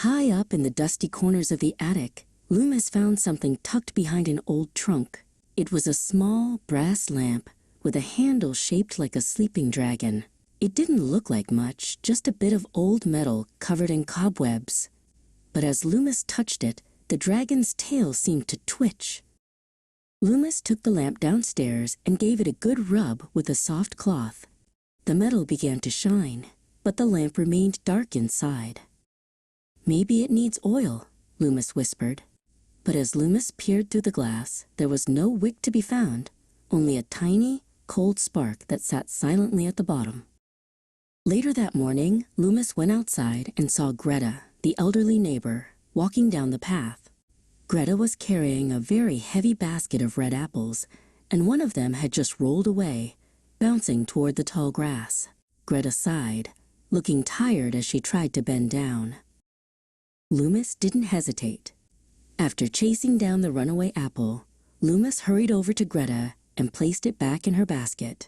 High up in the dusty corners of the attic, Lumis found something tucked behind an old trunk. It was a small brass lamp with a handle shaped like a sleeping dragon. It didn't look like much, just a bit of old metal covered in cobwebs. But as Lumis touched it, the dragon's tail seemed to twitch. Lumis took the lamp downstairs and gave it a good rub with a soft cloth. The metal began to shine, but the lamp remained dark inside. "Maybe it needs oil," Lumis whispered. But as Lumis peered through the glass, there was no wick to be found, only a tiny, cold spark that sat silently at the bottom. Later that morning, Lumis went outside and saw Greta, the elderly neighbor, walking down the path. Greta was carrying a very heavy basket of red apples, and one of them had just rolled away, bouncing toward the tall grass. Greta sighed, looking tired as she tried to bend down. Lumis didn't hesitate. After chasing down the runaway apple, Lumis hurried over to Greta and placed it back in her basket.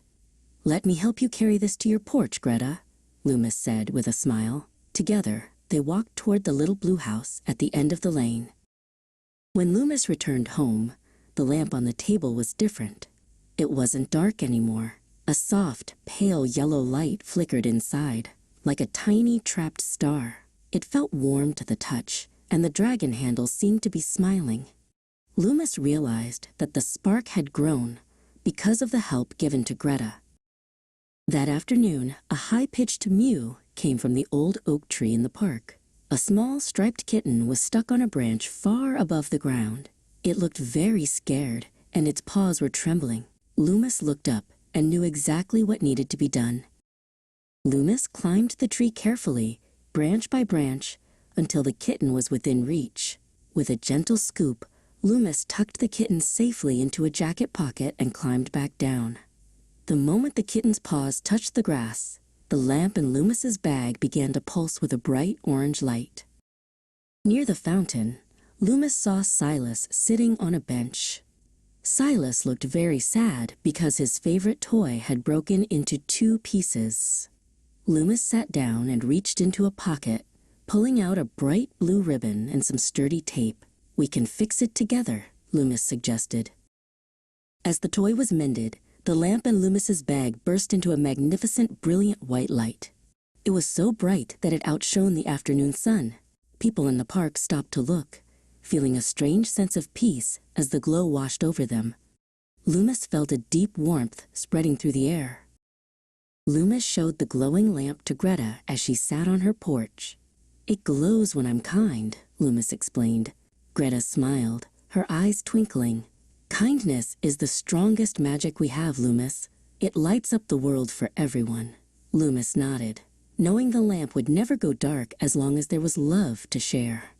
"Let me help you carry this to your porch, Greta," Lumis said with a smile. Together, they walked toward the little blue house at the end of the lane. When Lumis returned home, the lamp on the table was different. It wasn't dark anymore. A soft, pale yellow light flickered inside, like a tiny trapped star. It felt warm to the touch, and the dragon handle seemed to be smiling. Lumis realized that the spark had grown because of the help given to Greta. That afternoon, a high-pitched mew came from the old oak tree in the park. A small striped kitten was stuck on a branch far above the ground. It looked very scared, and its paws were trembling. Lumis looked up and knew exactly what needed to be done. Lumis climbed the tree carefully, branch by branch, until the kitten was within reach. With a gentle scoop, Lumis tucked the kitten safely into a jacket pocket and climbed back down. The moment the kitten's paws touched the grass, the lamp in Lumis's bag began to pulse with a bright orange light. Near the fountain, Lumis saw Silas sitting on a bench. Silas looked very sad because his favorite toy had broken into 2 pieces. Lumis sat down and reached into a pocket, pulling out a bright blue ribbon and some sturdy tape. "We can fix it together," Lumis suggested. As the toy was mended, the lamp in Lumis's bag burst into a magnificent, brilliant white light. It was so bright that it outshone the afternoon sun. People in the park stopped to look, feeling a strange sense of peace as the glow washed over them. Lumis felt a deep warmth spreading through the air. Lumis showed the glowing lamp to Greta as she sat on her porch. "It glows when I'm kind," Lumis explained. Greta smiled, her eyes twinkling. "Kindness is the strongest magic we have, Lumis. It lights up the world for everyone." Lumis nodded, knowing the lamp would never go dark as long as there was love to share.